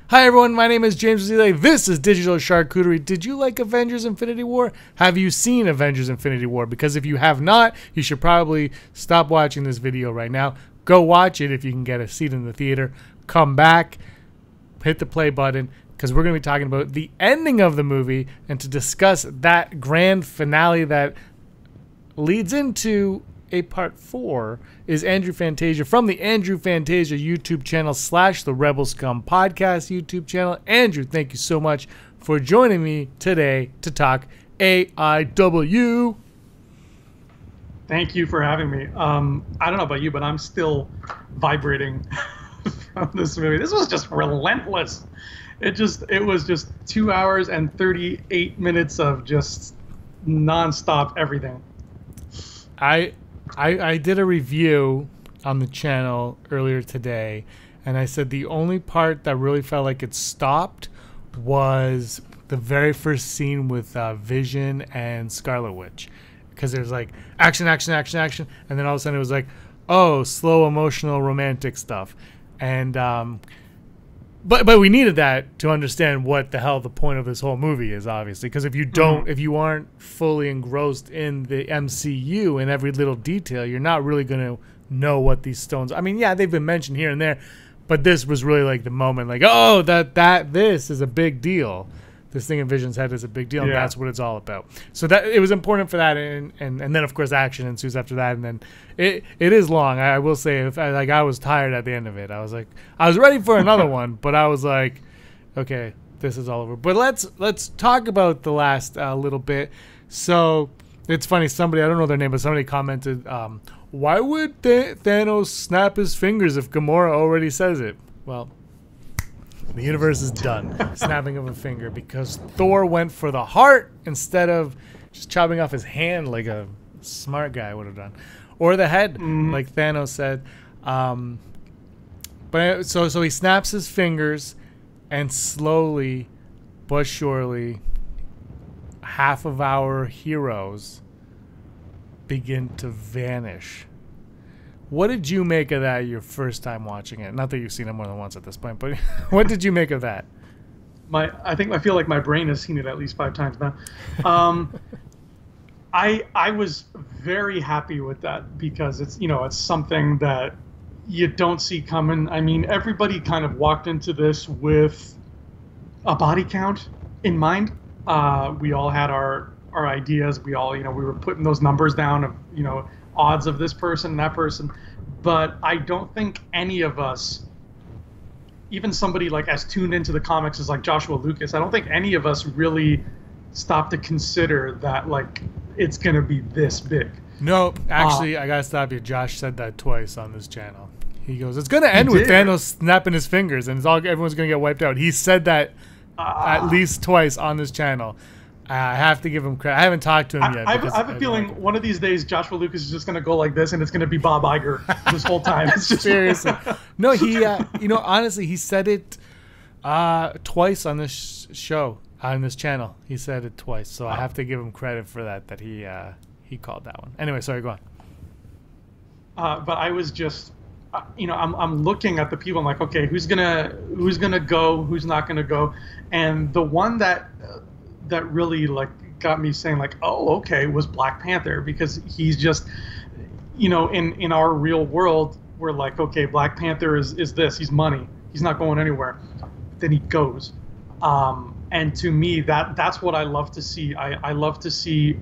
Hi everyone, my name is James Zile. This is Digital Charcuterie. Did you like Avengers Infinity War? Have you seen Avengers Infinity War? Because if you have not, you should probably stop watching this video right now. Go watch it if you can get a seat in the theater. Come back, hit the play button, because we're going to be talking about the ending of the movie and to discuss that grand finale that leads into a part 4 is Andrew Fantasia from the Andrew Fantasia YouTube channel / the Rebel Scum podcast YouTube channel. Andrew, thank you so much for joining me today to talk AIW. Thank you for having me. I don't know about you, but I'm still vibrating from this movie. This was just relentless. It was just 2 hours and 38 minutes of just nonstop everything. I did a review on the channel earlier today, and I said the only part that really felt like it stopped was the very first scene with Vision and Scarlet Witch, because there's like action, action, action, action, and then all of a sudden it was like, oh, slow, emotional, romantic stuff, and but we needed that to understand what the hell the point of this whole movie is, obviously, because if you aren't fully engrossed in the MCU and every little detail, you're not really going to know what these stones. I mean, yeah, they've been mentioned here and there, but this was really like the moment, like, oh, this is a big deal. This thing in Vision's head is a big deal, and that's what it's all about. So that it was important for that, and then of course action ensues after that, and then it is long. I will say, I was tired at the end of it. I was like, I was ready for another one, but I was like, okay, this is all over. But let's talk about the last little bit. So it's funny. Somebody, I don't know their name, but somebody commented, why would Thanos snap his fingers if Gamora already says it? Well, the universe is done. Snapping of a finger, because Thor went for the heart instead of just chopping off his hand like a smart guy would have done, or the head, like Thanos said. But so he snaps his fingers, and slowly but surely, half of our heroes begin to vanish. What did you make of that your first time watching it? Not that you've seen it more than once at this point, but what did you make of that? I feel like my brain has seen it at least 5 times now. I was very happy with that, because it's something that you don't see coming. I mean, everybody kind of walked into this with a body count in mind. We all had our ideas. We all, we were putting those numbers down of, odds of this person and that person, but I don't think any of us, even somebody like as tuned into the comics as like Joshua Lucas, I don't think any of us really stopped to consider that like it's gonna be this big. No, actually, I gotta stop you. Josh said that twice on this channel. He goes, "It's gonna end with Thanos snapping his fingers, and everyone's gonna get wiped out." He said that at least twice on this channel. I have to give him credit. I haven't talked to him yet. I have a feeling one of these days Joshua Lucas is just going to go like this, and it's going to be Bob Iger this whole time. It's just seriously. No, he, honestly, he said it twice on this show, on this channel. He said it twice, so I have to give him credit for that he called that one. Anyway, sorry, go on. But I was just, I'm looking at the people. I'm like, okay, who's gonna go? Who's not gonna go? And the one that really like got me saying like, oh, okay, was Black Panther, because he's just, in our real world, we're like, okay, Black Panther is this, he's money, he's not going anywhere. Then he goes, and to me that's what I love to see. I love to see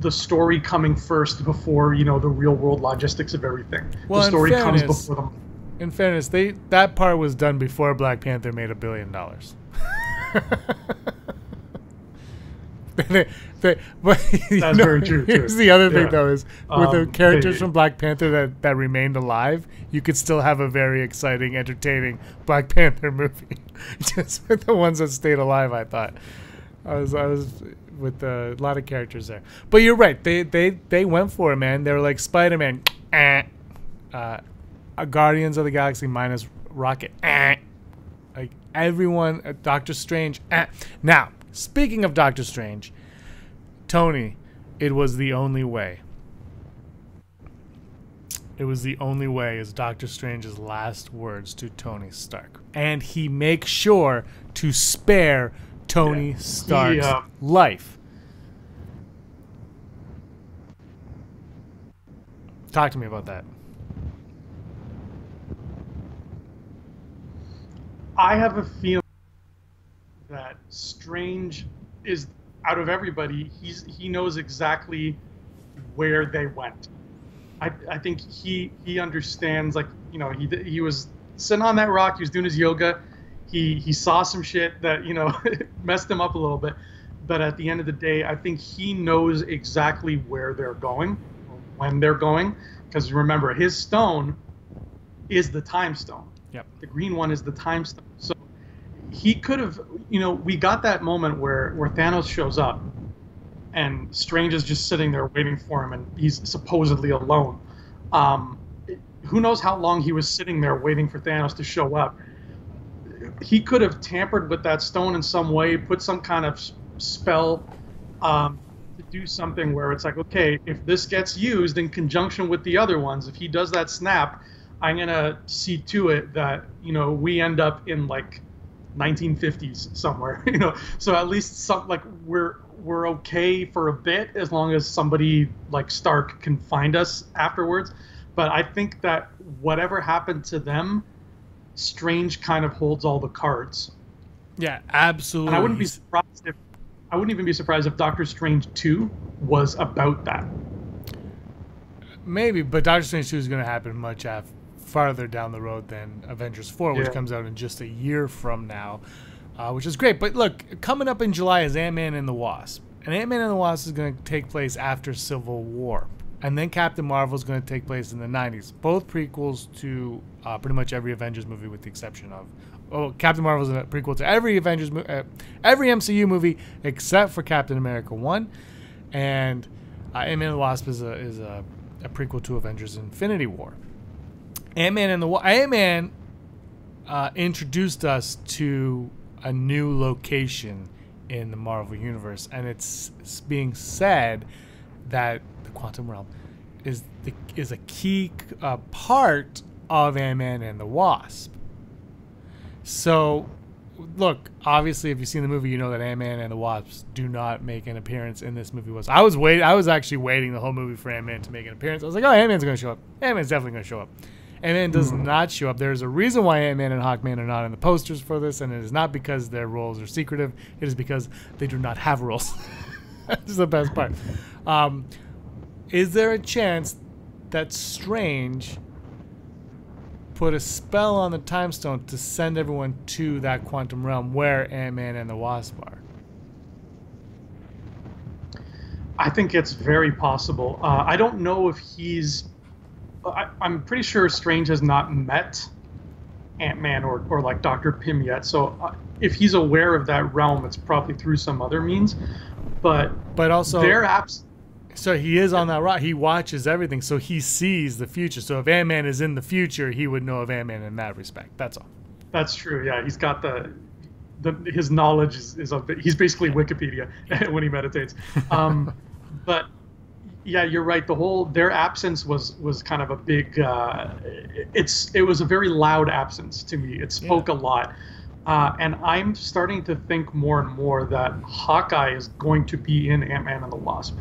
the story coming first before the real world logistics of everything. Well, the story comes before them. In fairness, that part was done before Black Panther made $1 billion. But that's very true. Here's the other thing, though, is with the characters from Black Panther that remained alive, you could still have a very exciting, entertaining Black Panther movie. Just with the ones that stayed alive, I thought. I was with a lot of characters there. But you're right. They went for it, man. They were like Spider-Man, Guardians of the Galaxy minus Rocket, like everyone, Doctor Strange. Now, speaking of Doctor Strange, Tony, it was the only way. It was the only way, is Doctor Strange's last words to Tony Stark. And he makes sure to spare Tony Stark's life. Talk to me about that. I have a feeling that Strange is, out of everybody, he knows exactly where they went. I think he understands, like, you know, he was sitting on that rock, he was doing his yoga, he saw some shit that, you know, messed him up a little bit, but at the end of the day, I think he knows exactly where they're going, when they're going, because remember, his stone is the time stone. Yep. The green one is the time stone. So he could have, you know, we got that moment where Thanos shows up and Strange is just sitting there waiting for him, and he's supposedly alone. Who knows how long he was sitting there waiting for Thanos to show up. He could have tampered with that stone in some way, put some kind of spell to do something where it's like, okay, if this gets used in conjunction with the other ones, if he does that snap, I'm going to see to it that, you know, we end up in like 1950s somewhere, you know, so at least some, like, we're okay for a bit, as long as somebody like Stark can find us afterwards. But I think that whatever happened to them, Strange kind of holds all the cards. Yeah, absolutely. And I wouldn't even be surprised if Doctor Strange 2 was about that. Maybe, but Doctor Strange 2 is going to happen much farther down the road than Avengers 4, which comes out in just a year from now, which is great. But look, coming up in July is Ant-Man and the Wasp. And Ant-Man and the Wasp is going to take place after Civil War. And then Captain Marvel is going to take place in the 90s. Both prequels to pretty much every Avengers movie, with the exception of... Oh, Captain Marvel is a prequel to every every MCU movie except for Captain America 1. And Ant-Man and the Wasp is a prequel to Avengers Infinity War. Ant-Man introduced us to a new location in the Marvel Universe, and it's being said that the quantum realm is a key part of Ant-Man and the Wasp. So, look, obviously, if you've seen the movie, you know that Ant-Man and the Wasp do not make an appearance in this movie. I was actually waiting the whole movie for Ant-Man to make an appearance. I was like, oh, Ant-Man's going to show up. Ant-Man's definitely going to show up. Ant-Man does not show up. There's a reason why Ant-Man and Hawkman are not in the posters for this, and it is not because their roles are secretive. It is because they do not have roles. That's the best part. Is there a chance that Strange put a spell on the time stone to send everyone to that quantum realm where Ant-Man and the Wasp are? I think it's very possible. I don't know if I'm pretty sure Strange has not met Ant-Man or like Dr. Pym yet. So if he's aware of that realm, it's probably through some other means. But also their apps. So he is on that rock. He watches everything, so he sees the future. So if Ant-Man is in the future, he would know of Ant-Man in that respect. That's all. That's true. Yeah, he's got his knowledge is he's basically Wikipedia when he meditates. But yeah, you're right. Their absence was kind of a big. It was a very loud absence to me. It spoke a lot. And I'm starting to think more and more that Hawkeye is going to be in Ant-Man and the Wasp.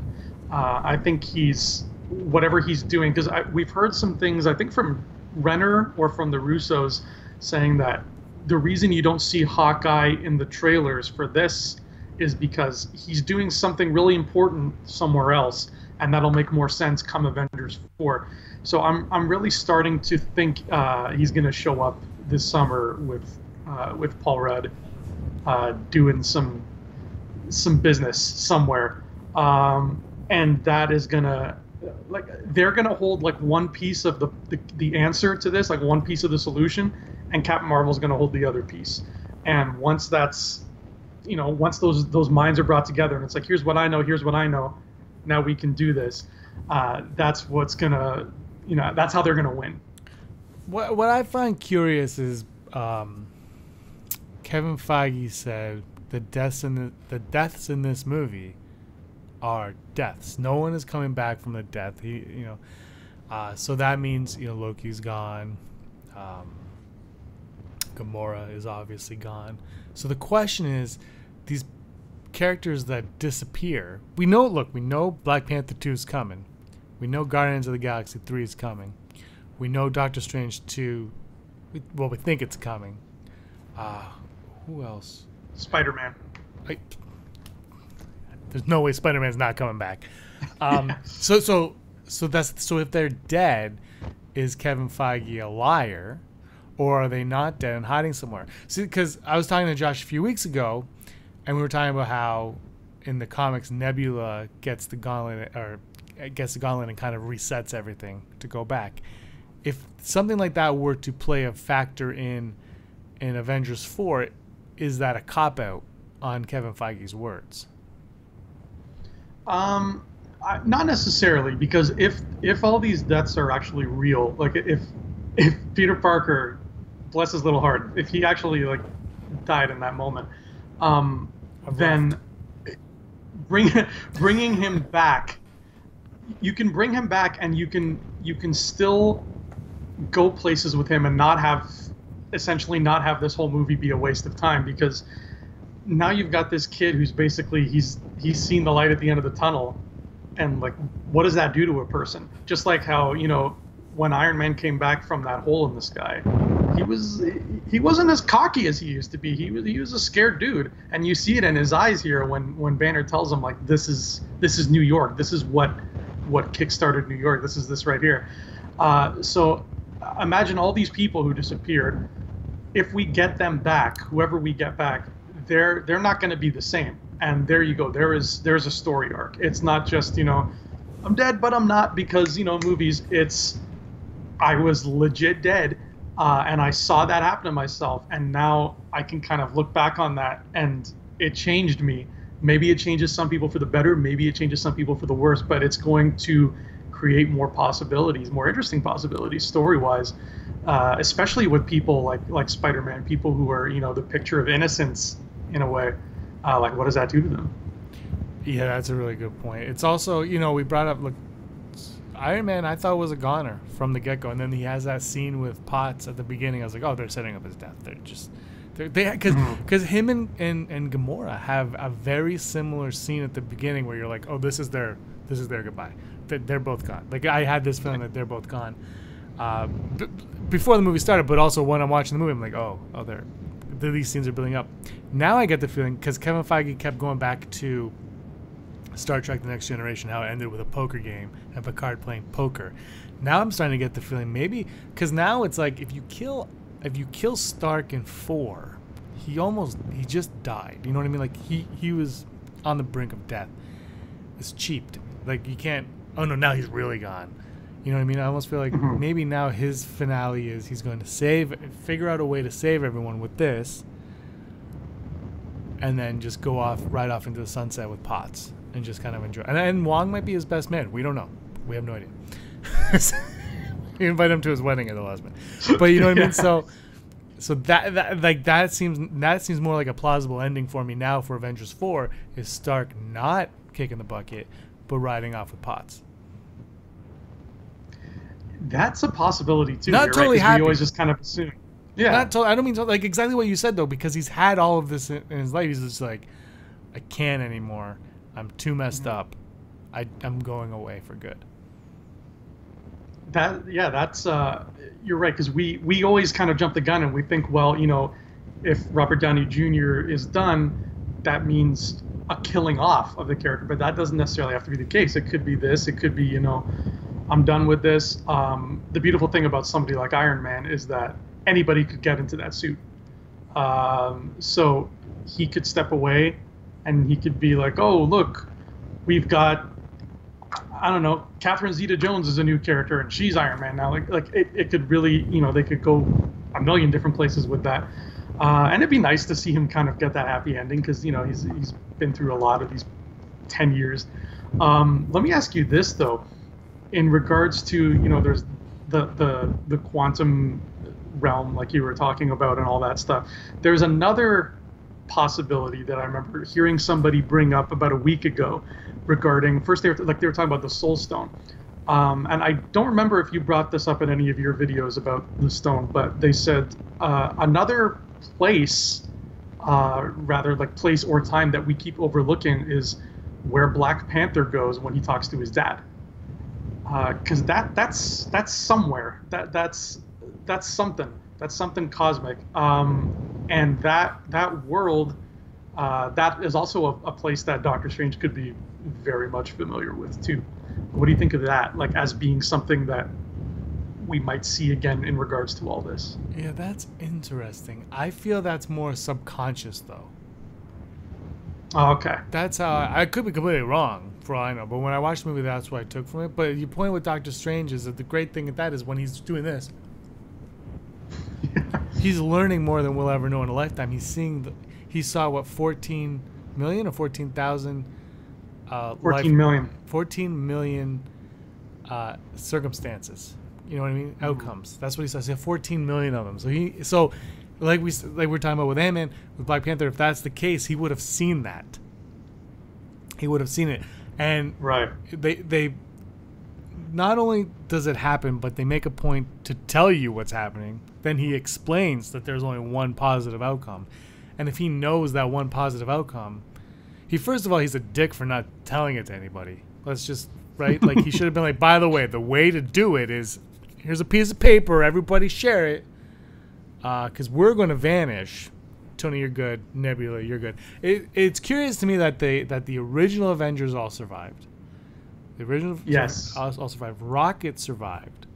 I think whatever he's doing, because we've heard some things, I think from Renner or from the Russos, saying that the reason you don't see Hawkeye in the trailers for this is because he's doing something really important somewhere else, and that'll make more sense come Avengers 4. So I'm really starting to think he's going to show up this summer with Paul Rudd doing some business somewhere. And that is gonna, like, they're gonna hold like one piece of the answer to this, like one piece of the solution, and Captain Marvel's gonna hold the other piece. And once that's, once those minds are brought together, and it's like, here's what I know, now we can do this. That's what's gonna, that's how they're gonna win. What I find curious is, Kevin Feige said the deaths in this movie are deaths. No one is coming back from the death. So that means, you know, Loki's gone. Um, Gamora is obviously gone. So the question is, these characters that disappear, we know Black Panther 2 is coming. We know Guardians of the Galaxy 3 is coming. We know Doctor Strange 2, well, we think it's coming. Who else? Spider-Man. There's no way Spider-Man's not coming back. So if they're dead, is Kevin Feige a liar, or are they not dead and hiding somewhere? See, because I was talking to Josh a few weeks ago, and we were talking about how in the comics Nebula gets the gauntlet and kind of resets everything to go back. If something like that were to play a factor in Avengers 4, is that a cop-out on Kevin Feige's words? Not necessarily, because if all these deaths are actually real, like if Peter Parker, bless his little heart, if he actually like died in that moment, then bringing him back, you can bring him back, and you can still go places with him and essentially not have this whole movie be a waste of time, because now you've got this kid who's basically he's seen the light at the end of the tunnel, and like, what does that do to a person? Just like how, you know, when Iron Man came back from that hole in the sky, he wasn't as cocky as he used to be. He was a scared dude, and you see it in his eyes here when Banner tells him, like, this is New York. This is what kickstarted New York. This is this right here. So imagine all these people who disappeared. If we get them back, whoever we get back, they're not going to be the same. And there you go. There's a story arc. It's not just, you know, I'm dead, but I'm not, because, you know, movies, it's I was legit dead, and I saw that happen to myself, and now I can kind of look back on that, and it changed me. Maybe it changes some people for the better, maybe it changes some people for the worse, but it's going to create more possibilities, more interesting possibilities story-wise, especially with people like Spider-Man, people who are, you know, the picture of innocence in a way. Like, what does that do to them? Yeah, that's a really good point. It's also, you know, we brought up, look, Iron Man I thought was a goner from the get-go, and then he has that scene with Potts at the beginning. I was like, oh, they're setting up his death. Because him and Gamora have a very similar scene at the beginning where you're like, oh, this is their goodbye. They're both gone. Like, I had this feeling that they're both gone before the movie started, but also when I'm watching the movie, I'm like, oh, these scenes are building up. Now I get the feeling, because Kevin Feige kept going back to Star Trek The Next Generation, how it ended with a poker game and Picard playing poker. Now I'm starting to get the feeling, maybe, because now it's like, if you kill Stark in 4, he just died. You know what I mean? Like, he was on the brink of death. It's cheap. Like, you can't, oh no, now he's really gone. You know what I mean? I almost feel like maybe now his finale is he's going to figure out a way to save everyone with this, and then just go right off into the sunset with Potts and just kind of enjoy. And Wong might be his best man. We don't know. We have no idea. You invite him to his wedding at the last minute. But you know what I mean? So that seems more like a plausible ending for me now for Avengers 4, is Stark not kicking the bucket, but riding off with Potts. That's a possibility too. Not totally happy. We always just kind of assume. Yeah. I don't mean like exactly what you said though, because he's had all of this in his life. He's just like, I can't anymore. I'm too messed up. I'm going away for good. That's you're right, because we always kind of jump the gun and we think, well, you know, if Robert Downey Jr. is done, that means a killing off of the character, but that doesn't necessarily have to be the case. It could be this. It could be, you know, I'm done with this. The beautiful thing about somebody like Iron Man is that anybody could get into that suit. So he could step away and he could be like, oh, look, we've got, I don't know, Catherine Zeta-Jones is a new character and she's Iron Man now. Like it could really, you know, they could go a million different places with that. And it'd be nice to see him kind of get that happy ending, because, you know, he's been through a lot of these 10 years. Let me ask you this, though. In regards to, you know, there's the quantum realm, like you were talking about, and all that stuff. There's another possibility that I remember hearing somebody bring up about a week ago regarding, first they were talking about the Soul Stone. And I don't remember if you brought this up in any of your videos about the stone, but they said another place, rather like place or time that we keep overlooking is where Black Panther goes when he talks to his dad. Because that's somewhere. That's something. That's something cosmic. And that world, that is also a place that Doctor Strange could be very much familiar with too. What do you think of that? Like as being something that we might see again in regards to all this? Yeah, that's interesting. I feel that's more subconscious though. Oh, okay. That's how I could be completely wrong for all I know, but when I watched the movie, that's what I took from it. But your point with Doctor Strange is that the great thing at that is when he's doing this, he's learning more than we'll ever know in a lifetime. He's seeing he saw what 14 million or 14,000 14 million. 14 million circumstances. You know what I mean? Outcomes. That's what he says. He had 14 million of them. So like we're talking about with Ant-Man, with Black Panther, if that's the case, he would have seen that. He would have seen it. And right. They not only does it happen, but they make a point to tell you what's happening. Then he explains that there's only one positive outcome. And if he knows that one positive outcome, first of all, he's a dick for not telling it to anybody. Let's just, right? Like, he should have been like, by the way, the way to do it is, here's a piece of paper, everybody share it, because we're going to vanish. Tony, you're good. Nebula, you're good. It's curious to me that the original Avengers all survived. The original all survived. Rocket survived.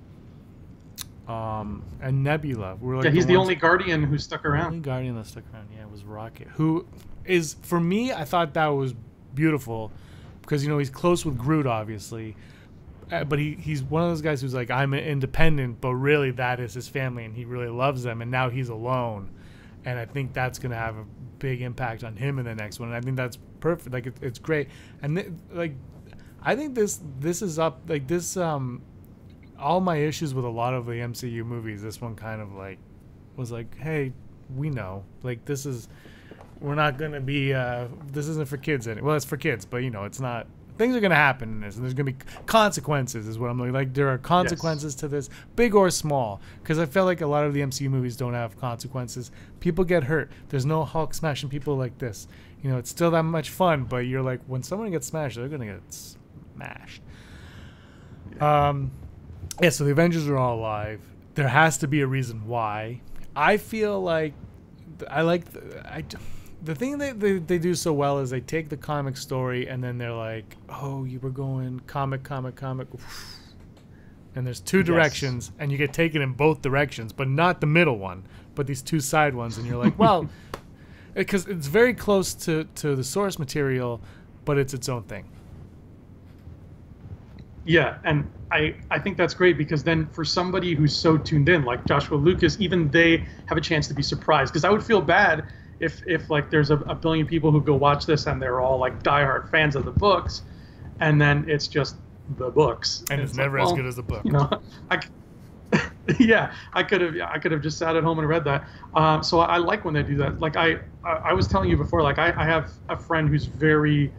And Nebula. Like he's the only Guardian who stuck around. The only Guardian that stuck around, yeah, was Rocket. Who is, for me, I thought that was beautiful because, he's close with Groot, obviously. But he's one of those guys who's like, I'm independent, but really that is his family and he really loves them. And now he's alone. And I think that's going to have a big impact on him in the next one. And I think that's perfect. Like, it's great. And, I think this is up, like, this, all my issues with a lot of the MCU movies, this one kind of, like, was like, hey, we know. Like, we're not going to be, this isn't for kids anymore. Well, it's for kids, but, it's not. Things are going to happen in this, and there's going to be consequences is what I'm like. There are consequences to this, big or small, because I feel like a lot of the MCU movies don't have consequences. People get hurt. There's no Hulk smashing people like this. It's still that much fun, but you're like, when someone gets smashed, they're going to get smashed. Yeah, so the Avengers are all alive. There has to be a reason why. I feel like the thing that they do so well is they take the comic story and then they're like, oh, you were going comic. And there's two directions and you get taken in both directions, but not the middle one, but these two side ones. And you're like, well, because it's very close to the source material, but it's its own thing. Yeah, and I think that's great because then for somebody who's so tuned in, like Joshua Lucas, even they have a chance to be surprised. Because I would feel bad if like there's a billion people who go watch this and they're all like diehard fans of the books, and then it's just the books. And it's never as good as the book. I could have just sat at home and read that. So I like when they do that. Like I was telling you before, like I have a friend who's very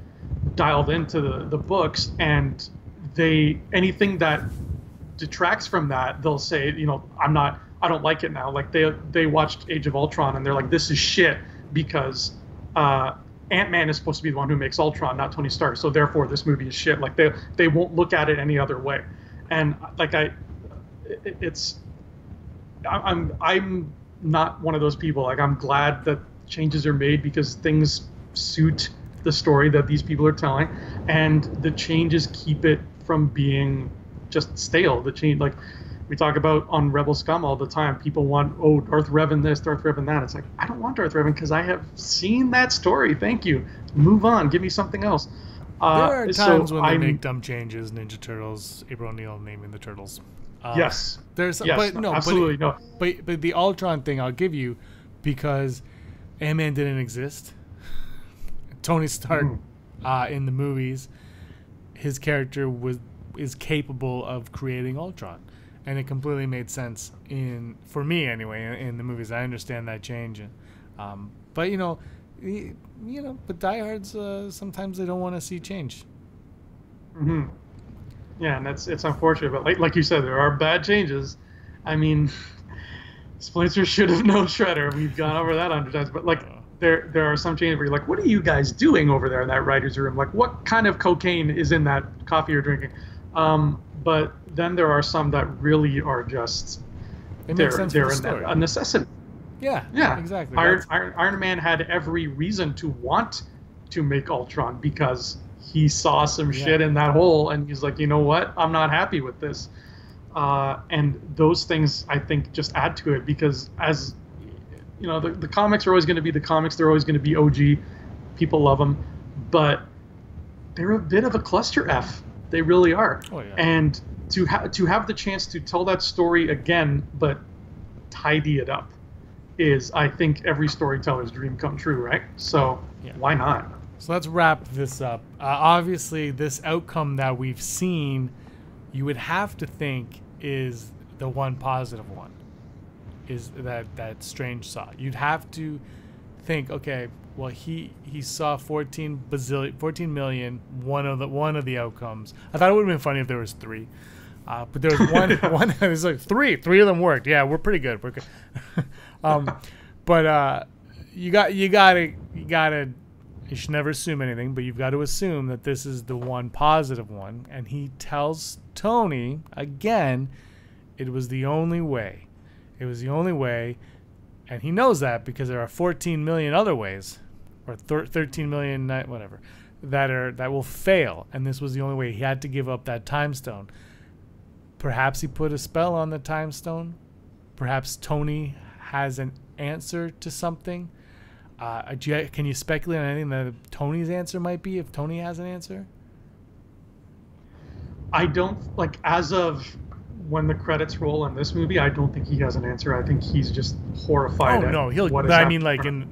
dialed into the books, and anything that detracts from that, they'll say, I don't like it now. Like they watched Age of Ultron and they're like, this is shit because Ant-Man is supposed to be the one who makes Ultron, not Tony Stark. So therefore this movie is shit. Like they won't look at it any other way. And like I'm not one of those people. Like I'm glad that changes are made because things suit the story that these people are telling, and the changes keep it from being just stale. The change, like we talk about on Rebel Scum all the time, people want, Darth Revan this, Darth Revan that. It's like, I don't want Darth Revan because I have seen that story. Thank you. Move on. Give me something else. There are times when they make dumb changes. Ninja Turtles, April O'Neil naming the turtles. Yes. But no, absolutely no. But the Ultron thing I'll give you, because Ant-Man didn't exist. Tony Stark in the movies, his character is capable of creating Ultron, and it completely made sense for me anyway in the movies. I understand that change, but but diehards sometimes they don't want to see change. Mm-hmm. Yeah, and it's unfortunate, but like you said, there are bad changes. I mean, Splinter should have known Shredder. We've gone over that 100 times, but like there are some changes where you're like, what are you guys doing over there in that writer's room? Like, what kind of cocaine is in that coffee you're drinking? But then there are some that really are just they're a necessity. Yeah, Yeah, exactly. Iron Man had every reason to want to make Ultron because he saw some shit in that hole, and he's like, you know what? I'm not happy with this. And those things, I think, just add to it because, as you know, the comics are always going to be the comics. They're always going to be OG. People love them, but they're a bit of a cluster F. They really are. Oh, yeah. And to have the chance to tell that story again, but tidy it up, is, I think, every storyteller's dream come true, right? So why not? So let's wrap this up. Obviously, this outcome that we've seen, you would have to think is the one positive one, is that Strange saw. You'd have to think, okay, well, he saw 14 million, one of the outcomes. I thought it would have been funny if there was 3. But there was one. There's like 3 of them worked. Yeah, we're pretty good. We're good. But you gotta. You should never assume anything, but you've got to assume that this is the one positive one. And he tells Tony again, it was the only way. It was the only way, and he knows that because there are 14 million other ways, or 13 million, whatever, that will fail. And this was the only way. He had to give up that time stone. Perhaps he put a spell on the time stone. Perhaps Tony has an answer to something. Can you speculate on anything that Tony's answer might be, if Tony has an answer? I don't, like, as of when the credits roll in this movie, I don't think he has an answer. I think he's just horrified. Oh no, he'll. I mean, like in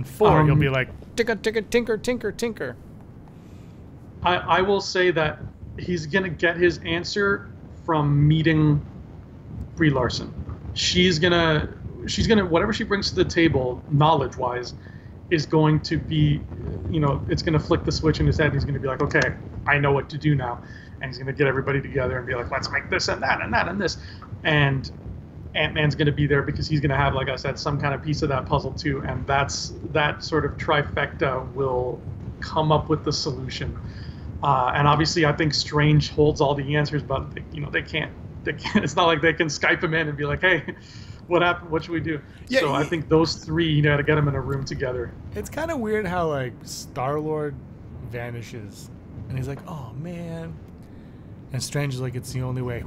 4, he'll be like, tinker. I will say that he's gonna get his answer from meeting Brie Larson. She's gonna whatever she brings to the table, knowledge-wise, is going to be, it's gonna flick the switch in his head. And he's gonna be like, okay, I know what to do now, and he's gonna get everybody together and be like, let's make this and that and that and this, and Ant-Man's gonna be there because he's gonna have, like I said, some kind of piece of that puzzle too, and that sort of trifecta will come up with the solution. And obviously, I think Strange holds all the answers, but they can't. It's not like they can Skype him in and be like, hey, what happened? What should we do? Yeah, so I think those 3, you got to get them in a room together. It's kind of weird how, like, Star-Lord vanishes, and he's like, oh, man. And Strange is like, it's the only way.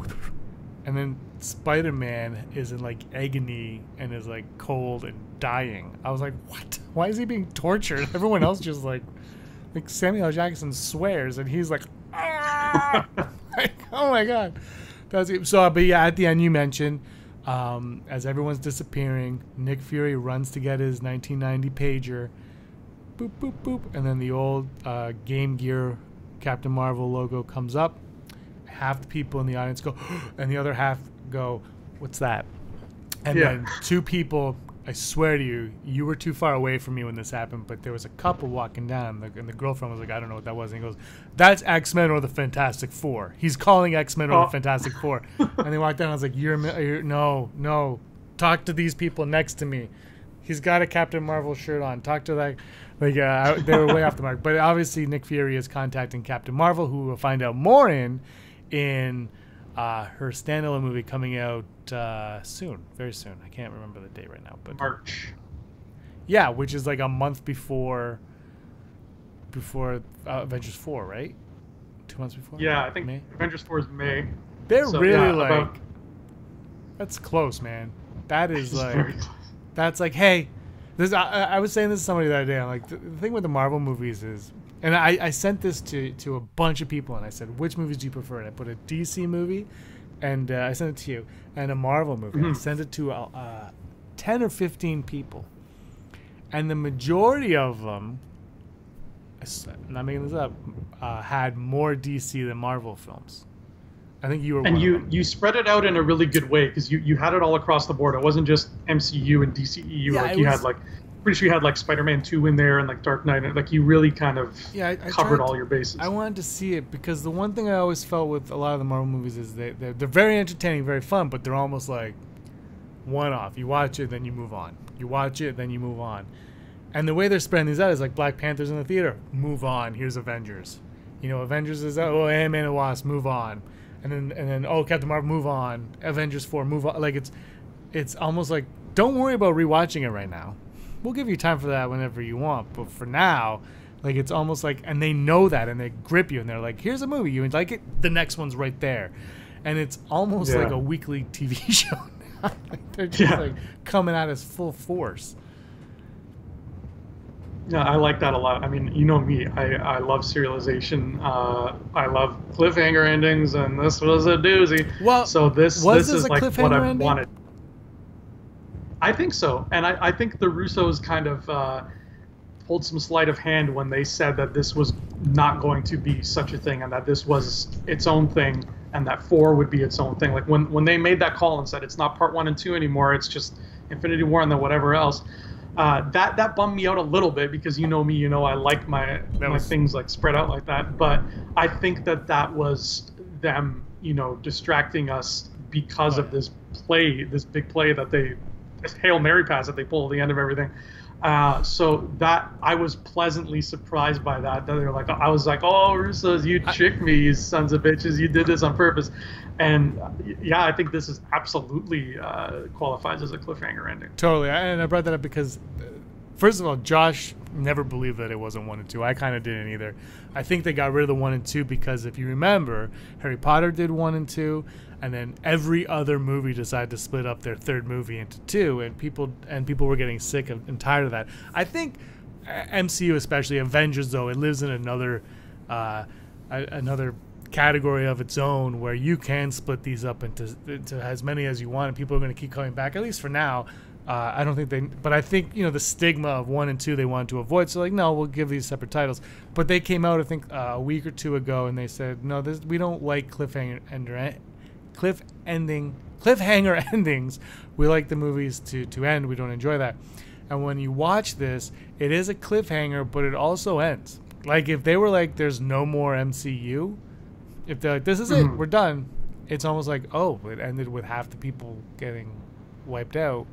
And then Spider-Man is in, like, agony and is, like, cold and dying. I was like, what? Why is he being tortured? Everyone else just, like Samuel L. Jackson swears, and he's like, ah! Like, oh, my God. But yeah, at the end, you mentioned, as everyone's disappearing, Nick Fury runs to get his 1990 pager. Boop, boop, boop. And then the old Game Gear Captain Marvel logo comes up. Half the people in the audience go, and the other half go, what's that? And then 2 people, I swear to you, you were too far away from me when this happened, but there was a couple walking down, and the girlfriend was like, I don't know what that was. And he goes, that's X-Men or the Fantastic Four. He's calling X-Men or the Fantastic Four. And they walked down, and I was like, no, talk to these people next to me. He's got a Captain Marvel shirt on. Talk to that. Like, they were way off the mark. But obviously, Nick Fury is contacting Captain Marvel, who we'll find out more in her standalone movie coming out soon, very soon. I can't remember the date right now, but March. Yeah, which is like a month before Avengers 4, right? 2 months before. Yeah, I think May? Avengers 4 is May. They're really that's close, man. That is like that's like, hey, this. I was saying this to somebody the other day. I'm like, the thing with the Marvel movies is. And I sent this to a bunch of people, and I said, which movies do you prefer? And I put a DC movie, and I sent it to you, and a Marvel movie. Mm-hmm. I sent it to 10 or 15 people. And the majority of them, I'm not making this up, had more DC than Marvel films. I think you were and one you of them. You spread it out in a really good way, because you had it all across the board. It wasn't just MCU and DCEU. Yeah, like you had like pretty sure you had like Spider-Man 2 in there and like Dark Knight, and like you really kind of Yeah, I covered tried all your bases. I wanted to see it because the one thing I always felt with a lot of the Marvel movies is they're very entertaining, very fun, but they're almost like one-off. You watch it, then you move on. You watch it, then you move on. And the way they're spreading these out is like Black Panther's in the theater. Move on. Here's Avengers. You know, Avengers is out. Oh, Ant-Man and Wasp. Move on. And then oh, Captain Marvel. Move on. Avengers 4. Move on. Like it's almost like don't worry about rewatching it right now. We'll give you time for that whenever you want. But for now, like it's almost like, and they know that, and they grip you, and they're like, here's a movie you like it. The next one's right there, and it's almost like a weekly TV show. Like they're just like coming at us full force. Yeah, I like that a lot. I mean, you know me, I love serialization. I love cliffhanger endings, and this was a doozy. Well, so this is like what I wanted. I think so, and I think the Russos kind of pulled some sleight of hand when they said that this was not going to be such a thing, and that this was its own thing, and that 4 would be its own thing. Like when they made that call and said it's not part 1 and 2 anymore, it's just Infinity War and then whatever else. That bummed me out a little bit because you know me, you know I like my things like spread out like that. But I think that was them, you know, distracting us because of this big play that this Hail Mary pass that they pull at the end of everything. So that I was pleasantly surprised by that. They were like, I was like, oh, Russos, you tricked me, you sons of bitches, you did this on purpose. And yeah, I think this is absolutely qualifies as a cliffhanger ending. Totally, and I brought that up because, first of all, Josh never believed that it wasn't 1 and 2. I kind of didn't either. I think they got rid of the 1 and 2 because if you remember, Harry Potter did 1 and 2, and then every other movie decided to split up their third movie into 2, and people were getting sick and tired of that. I think MCU, especially Avengers, though, it lives in another category of its own where you can split these up into as many as you want, and people are going to keep coming back, at least for now. I don't think but I think, you know, the stigma of 1 and 2 they wanted to avoid, so like, no, we'll give these separate titles. But they came out, I think, a week or two ago, and they said, no, we don't like cliffhanger endings. We like the movies to end. We don't enjoy that. And when you watch this, it is a cliffhanger, but it also ends. Like if they were like, there's no more MCU, if they're like, this is it, we're done, it's almost like, oh, it ended with half the people getting wiped out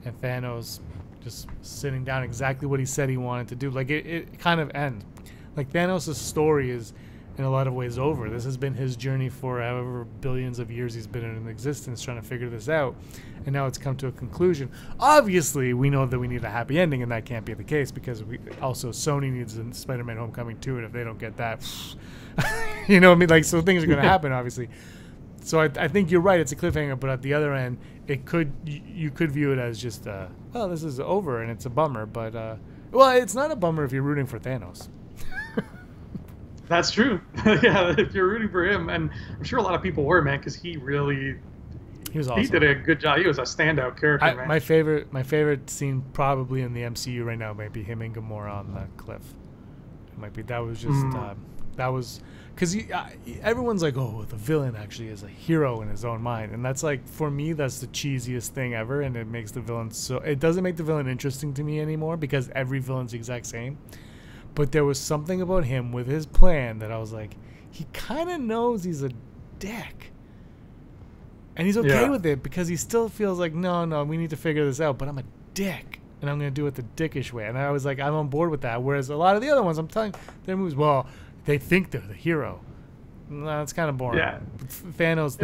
and Thanos just sitting down exactly what he said he wanted to do. Like it kind of ends. Like Thanos' story is in a lot of ways over. This has been his journey for however billions of years he's been in existence trying to figure this out, and now it's come to a conclusion. Obviously, we know that we need a happy ending, and that can't be the case because Sony needs a Spider-Man Homecoming 2, and if they don't get that, you know what I mean? Like, so things are going to happen, obviously. So I think you're right, it's a cliffhanger, but at the other end, you could view it as just, well, this is over, and it's a bummer, but, well, it's not a bummer if you're rooting for Thanos. That's true. Yeah, if you're rooting for him, and I'm sure a lot of people were, man, because he was awesome. He did a good job. He was a standout character, man. My favorite scene probably in the MCU right now might be him and Gamora on the cliff. It might be that was just that was because everyone's like, oh, the villain actually is a hero in his own mind, and that's like, for me, that's the cheesiest thing ever, and it makes the villain it doesn't make the villain interesting to me anymore because every villain's the exact same. But there was something about him with his plan that I was like, he kind of knows he's a dick. And he's okay with it because he still feels like, no, we need to figure this out. But I'm a dick, and I'm going to do it the dickish way. And I was like, I'm on board with that. Whereas a lot of the other ones, I'm telling you, their movies, well, they think they're the hero. No, it's kind of boring. Yeah. Thanos,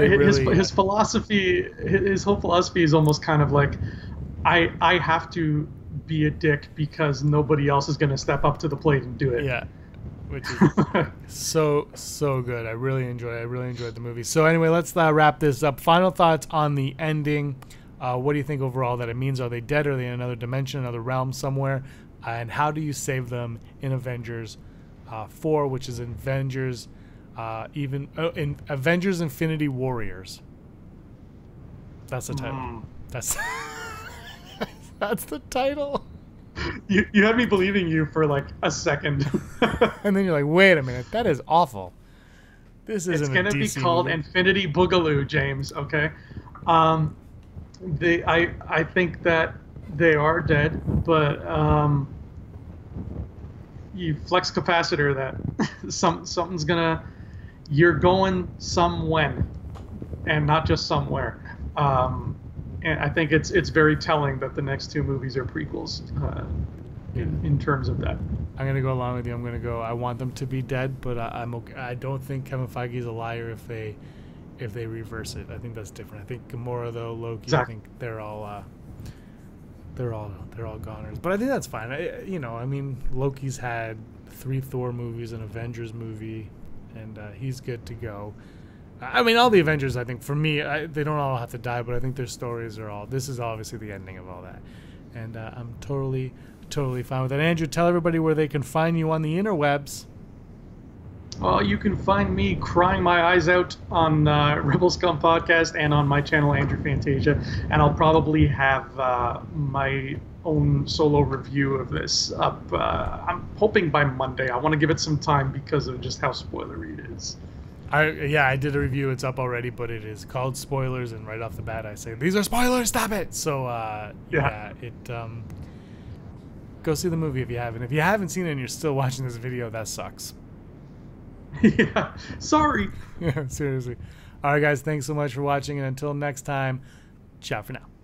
his philosophy, his whole philosophy is almost kind of like, I have to be a dick because nobody else is going to step up to the plate and do it. Yeah, which is so good. I really enjoyed the movie. So anyway, let's wrap this up. Final thoughts on the ending. What do you think overall that it means? Are they dead? Are they in another dimension, another realm somewhere? And how do you save them in Avengers 4, which is Avengers in Avengers Infinity Warriors? That's the title. That's the title. You had me believing you for like a second. And then you're like, wait a minute, that is awful. This isn't. It's going to be called movie. Infinity Boogaloo, James, okay? I think that They are dead, but you flex capacitor that something's gonna you're going some when and not just somewhere. And I think it's very telling that the next two movies are prequels in terms of that. I'm gonna go along with you. I'm gonna go. I want them to be dead, but I'm okay. I don't think Kevin Feige is a liar if they reverse it. I think that's different. I think Gamora though, Loki. Exactly. I think they're all goners. But I think that's fine. I mean, Loki's had 3 Thor movies, an Avengers movie, and he's good to go. I mean, all the Avengers, I think, for me, they don't all have to die, but I think their stories are all... This is obviously the ending of all that. And I'm totally fine with that. Andrew, tell everybody where they can find you on the interwebs. Well, you can find me crying my eyes out on Rebel Scum Podcast and on my channel, Andrew Fantasia. And I'll probably have my own solo review of this up. I'm hoping by Monday. I want to give it some time because of just how spoilery it is. I did a review. It's up already, but it is called spoilers, and right off the bat I say these are spoilers. Stop it. So go see the movie if you haven't. If you haven't seen it and you're still watching this video, that sucks. Yeah, sorry. Yeah, seriously. All right, guys, thanks so much for watching, and until next time, ciao for now.